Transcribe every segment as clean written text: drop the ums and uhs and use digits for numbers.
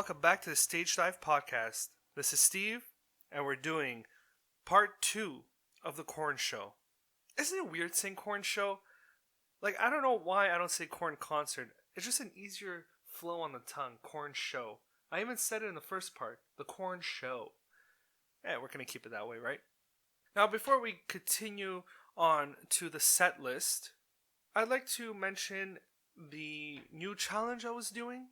welcome back to the Stage Dive Podcast. This is Steve, and we're doing part 2 of the Korn Show. Isn't it weird saying Korn Show? Like, I don't know why I don't say Korn Concert. It's just an easier flow on the tongue, Korn Show. I even said it in the first part, the Korn Show. Yeah, we're going to keep it that way, right? Now, before we continue on to the set list, I'd like to mention the new challenge I was doing,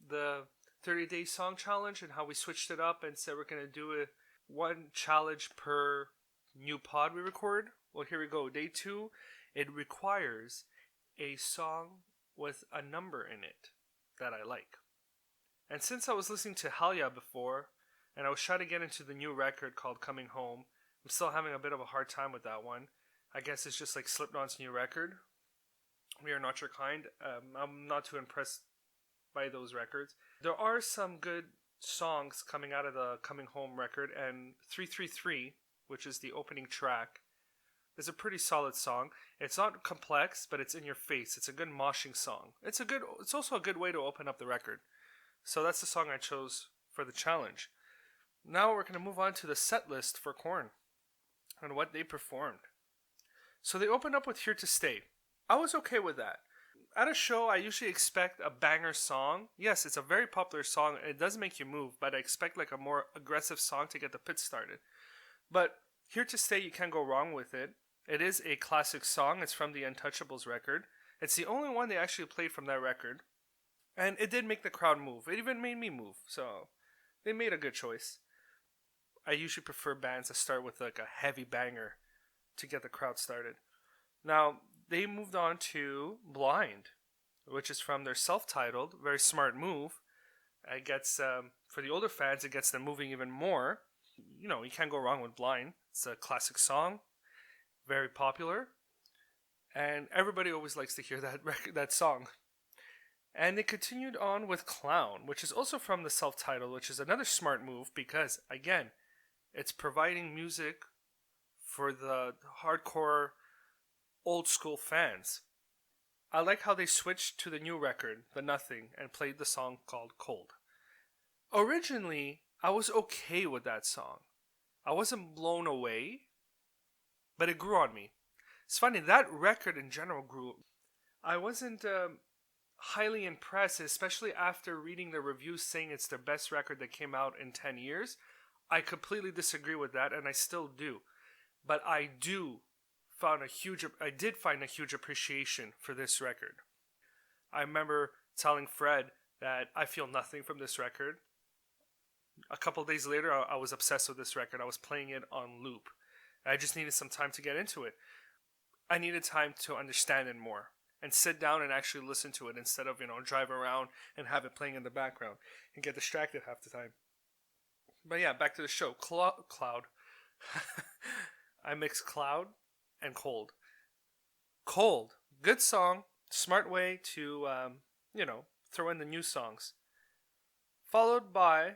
the 30-day song challenge, and how we switched it up and said we're going to do one challenge per new pod we record. Well, here we go. Day 2, it requires a song with a number in it that I like. And since I was listening to Hell Yeah before, and I was trying to get into the new record called Coming Home, I'm still having a bit of a hard time with that one. I guess it's just like Slipknot's new record, We Are Not Your Kind. I'm not too impressed by those records. There are some good songs coming out of the Coming Home record, and 333, which is the opening track, is a pretty solid song. It's not complex, but it's in your face. It's a good moshing song. It's also a good way to open up the record. So that's the song I chose for the challenge. Now we're going to move on to the set list for Korn and what they performed. So they opened up with Here to Stay. I was okay with that. At a show, I usually expect a banger song. Yes, it's a very popular song. It does make you move, but I expect like a more aggressive song to get the pit started. But Here to Stay, you can't go wrong with it. It is a classic song. It's from the Untouchables record. It's the only one they actually played from that record. And it did make the crowd move. It even made me move. So they made a good choice. I usually prefer bands that start with like a heavy banger to get the crowd started. Now, they moved on to Blind, which is from their self-titled, very smart move. It gets, for the older fans, it gets them moving even more. You know, you can't go wrong with Blind. It's a classic song, very popular, and everybody always likes to hear that song. And they continued on with Clown, which is also from the self-titled, which is another smart move because, again, it's providing music for the hardcore old school fans. I like how they switched to the new record, The Nothing, and played the song called Cold. Originally, I was okay with that song. I wasn't blown away, but it grew on me. It's funny, that record in general grew. I wasn't highly impressed, especially after reading the reviews saying it's the best record that came out in 10 years. I completely disagree with that, and I still do. But I did find a huge appreciation for this record. I remember telling Fred that I feel nothing from this record. A couple days later, I was obsessed with this record. I was playing it on loop. I just needed some time to get into it. I needed time to understand it more and sit down and actually listen to it instead of, drive around and have it playing in the background and get distracted half the time. But yeah, back to the show. Cloud. I mixed Cloud and Cold. Cold, good song, smart way to, throw in the new songs. Followed by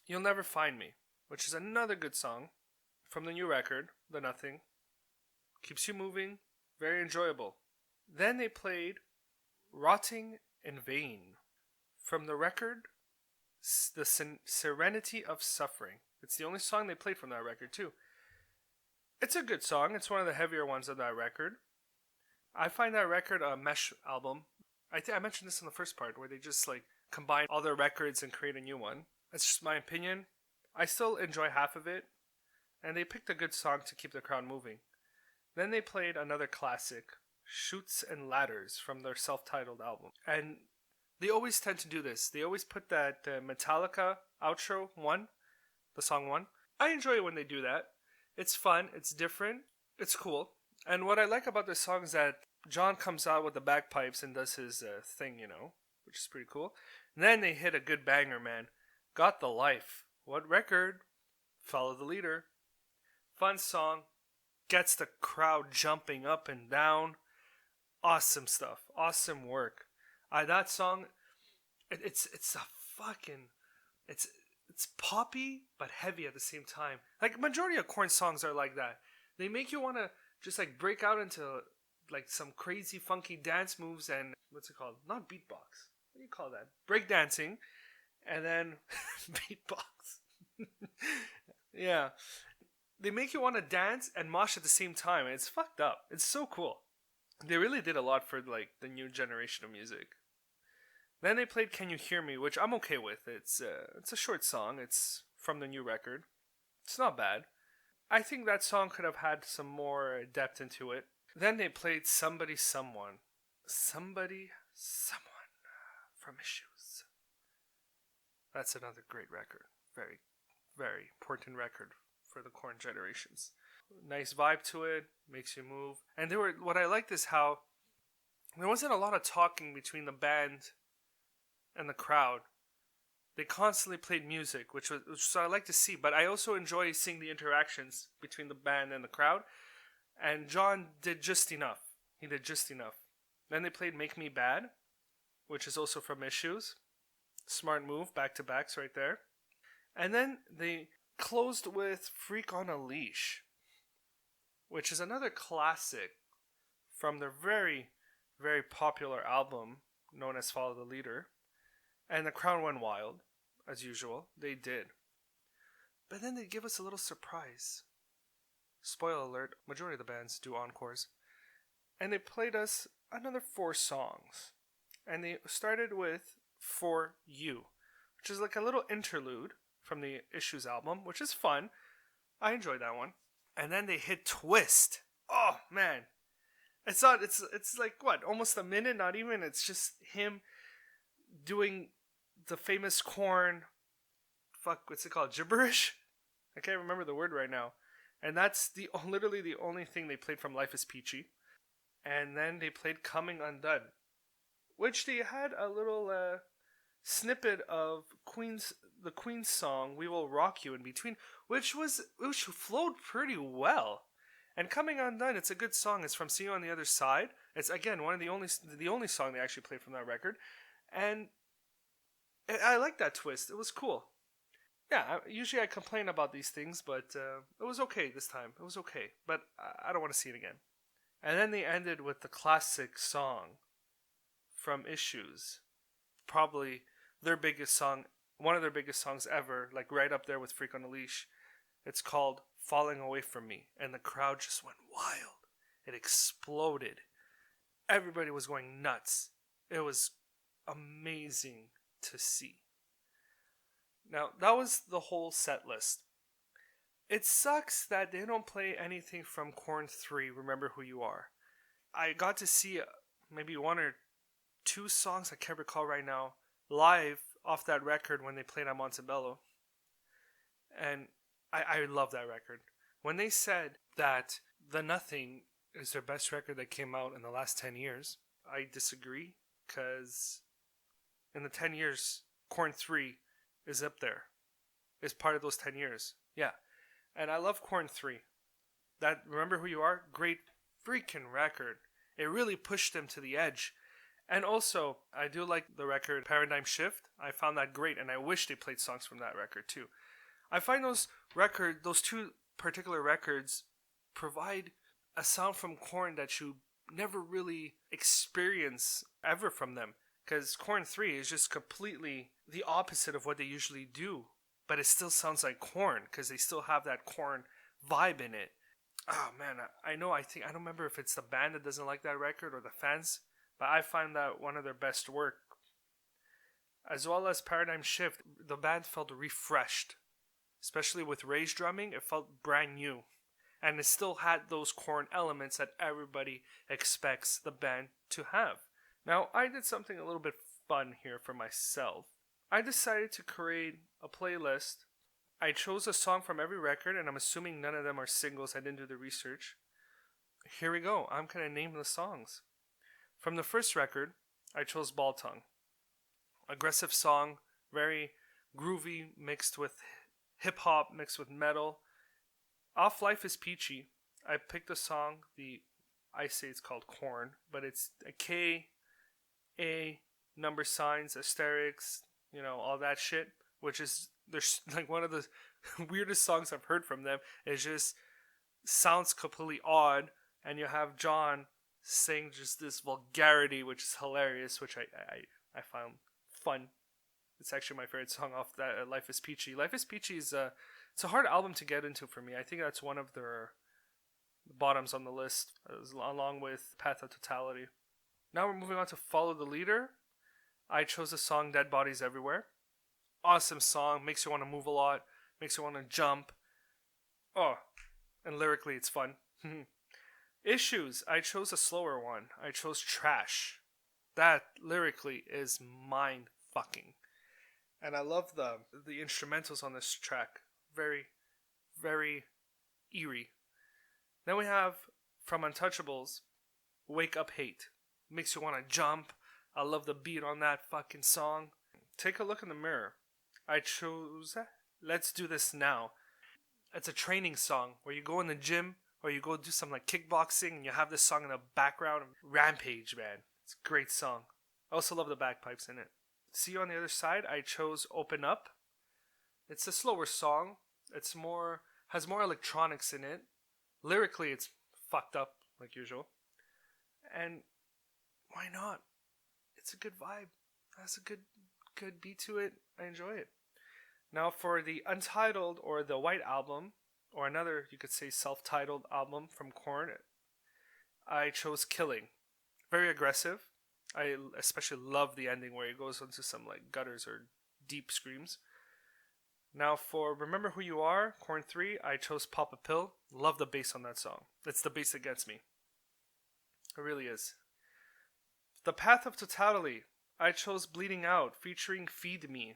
You'll Never Find Me, which is another good song from the new record, The Nothing. Keeps you moving, very enjoyable. Then they played Rotting in Vain from the record, The Serenity of Suffering. It's the only song they played from that record, too. It's a good song. It's one of the heavier ones on that record. I find that record a mesh album. I think I mentioned this in the first part, where they just combine all their records and create a new one. That's just my opinion. I still enjoy half of it, and they picked a good song to keep the crowd moving. Then they played another classic, Chutes and Ladders, from their self-titled album. And they always tend to do this. They always put that Metallica outro 1, the song 1. I enjoy it when they do that. It's fun, it's different, it's cool. And what I like about this song is that John comes out with the bagpipes and does his thing, which is pretty cool. And then they hit a good banger, man. Got the Life. What record? Follow the Leader. Fun song. Gets the crowd jumping up and down. Awesome stuff. Awesome work. That song, it's poppy but heavy at the same time. Like majority of Korn songs are like that. They make you want to just break out into some crazy funky dance moves and what's it called? Not beatbox. What do you call that? Breakdancing. and then beatbox. Yeah. They make you want to dance and mosh at the same time, and it's fucked up. It's so cool. They really did a lot for like the new generation of music. Then they played "Can You Hear Me," which I'm okay with. It's a short song. It's from the new record. It's not bad. I think that song could have had some more depth into it. Then they played "Somebody Someone," "Somebody Someone" from Issues. That's another great record. Very, very important record for the Korn generations. Nice vibe to it, makes you move. And there were what I liked is how there wasn't a lot of talking between the band and the crowd. They constantly played music, which I like to see. But I also enjoy seeing the interactions between the band and the crowd. And John did just enough. He did just enough. Then they played "Make Me Bad," which is also from Issues. Smart move, back to backs right there. And then they closed with "Freak on a Leash," which is another classic from their very, very popular album known as "Follow the Leader." And the crowd went wild, as usual. They did. But then they give us a little surprise. Spoiler alert, majority of the bands do encores. And they played us another 4 songs. And they started with "For You," which is like a little interlude from the Issues album, which is fun. I enjoyed that one. And then they hit "Twist." Oh man. It's like what, almost a minute, not even. It's just him doing the famous Korn, what's it called? Gibberish? I can't remember the word right now. And that's literally the only thing they played from "Life is Peachy." And then they played "Coming Undone," which they had a little snippet of the Queen's song "We Will Rock You" in between, which flowed pretty well. And "Coming Undone," it's a good song. It's from "See You on the Other Side." It's again one of the only song they actually played from that record, and I like that twist. It was cool. Yeah, usually I complain about these things, but it was okay this time. It was okay, but I don't want to see it again. And then they ended with the classic song from Issues, probably their biggest song, one of their biggest songs ever, like right up there with "Freak on a Leash." It's called "Falling Away From Me," and the crowd just went wild. It exploded. Everybody was going nuts. It was amazing to see. Now, that was the whole set list. It sucks that they don't play anything from Korn 3, "Remember Who You Are." I got to see maybe 1 or 2 songs, I can't recall right now, live off that record when they played at Montebello. And I love that record. When they said that "The Nothing" is their best record that came out in the last 10 years, I disagree, because in the 10 years, Korn 3 is up there. Is part of those 10 years. Yeah. And I love Korn 3. That "Remember Who You Are," great freaking record. It really pushed them to the edge. And also, I do like the record "Paradigm Shift." I found that great, and I wish they played songs from that record too. I find those 2 particular records provide a sound from Korn that you never really experience ever from them. Because Korn 3 is just completely the opposite of what they usually do. But it still sounds like Korn, because they still have that Korn vibe in it. Oh man, I don't remember if it's the band that doesn't like that record or the fans, but I find that one of their best work. As well as "Paradigm Shift," the band felt refreshed. Especially with Ray's drumming, it felt brand new. And it still had those Korn elements that everybody expects the band to have. Now, I did something a little bit fun here for myself. I decided to create a playlist. I chose a song from every record, and I'm assuming none of them are singles. I didn't do the research. Here we go. I'm going to name the songs. From the first record, I chose "Ball Tongue." Aggressive song, very groovy, mixed with hip-hop, mixed with metal. Off "Life is Peachy," I picked a song, I say it's called Korn, but it's a K, A, number signs, asterisks, all that shit, which is, there's like one of the weirdest songs I've heard from them. It just sounds completely odd, and you have John saying just this vulgarity, which is hilarious, which I found fun. It's actually my favorite song off that Life is Peachy. Life is Peachy is it's a hard album to get into for me. I think that's one of their bottoms on the list, along with Path of Totality. Now we're moving on to Follow the Leader. I chose the song Dead Bodies Everywhere. Awesome song, makes you want to move a lot, makes you want to jump. Oh, and lyrically it's fun. Issues, I chose a slower one. I chose Trash. That lyrically is mind fucking. And I love the instrumentals on this track. Very, very eerie. Then we have from Untouchables, Wake Up Hate. Makes you want to jump. I love the beat on that fucking song. Take a look in the mirror. I chose Let's Do This Now. It's a training song where you go in the gym or you go do some like kickboxing and you have this song in the background. Rampage, man. It's a great song. I also love the bagpipes in it. See You on the Other Side, I chose Open Up. It's a slower song. It's has more electronics in it. Lyrically, it's fucked up like usual. And why not? It's a good vibe. It has a good beat to it. I enjoy it. Now for the Untitled or the White Album, or another, you could say, self-titled album from Korn, I chose Killing. Very aggressive. I especially love the ending where it goes into some like gutters or deep screams. Now for Remember Who You Are, Korn 3, I chose Pop a Pill. Love the bass on that song. It's the bass that gets me. It really is. The Path of Totality, I chose Bleeding Out featuring Feed Me.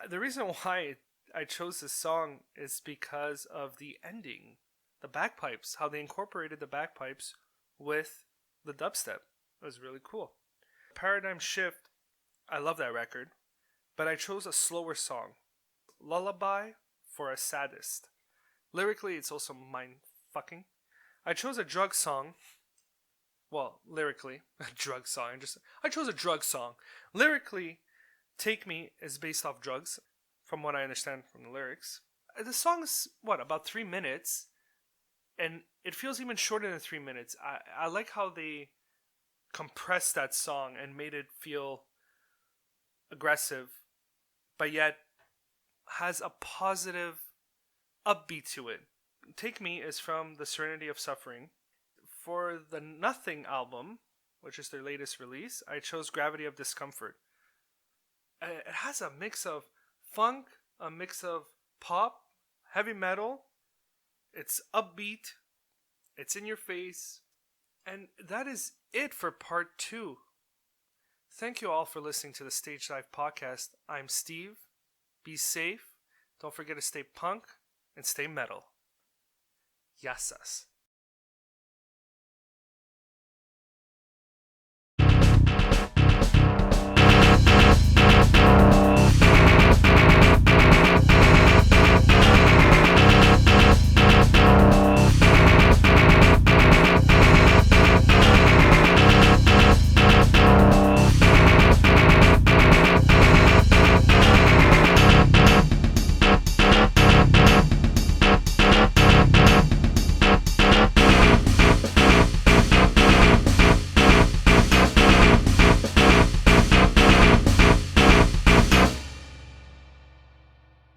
The reason why I chose this song is because of the ending. The bagpipes, how they incorporated the bagpipes with the dubstep. It was really cool. Paradigm Shift, I love that record, but I chose a slower song. Lullaby for a Sadist. Lyrically, it's also mind fucking. I chose a drug song. Well, lyrically, a drug song. I chose a drug song. Lyrically, Take Me is based off drugs, from what I understand from the lyrics. The song is, about 3 minutes? And it feels even shorter than 3 minutes. I like how they compressed that song and made it feel aggressive, but yet has a positive upbeat to it. Take Me is from The Serenity of Suffering. For the Nothing album, which is their latest release, I chose Gravity of Discomfort. It has a mix of funk, a mix of pop, heavy metal. It's upbeat. It's in your face. And that is it for part 2. Thank you all for listening to the Stage Dive Podcast. I'm Steve. Be safe. Don't forget to stay punk and stay metal. Yassas.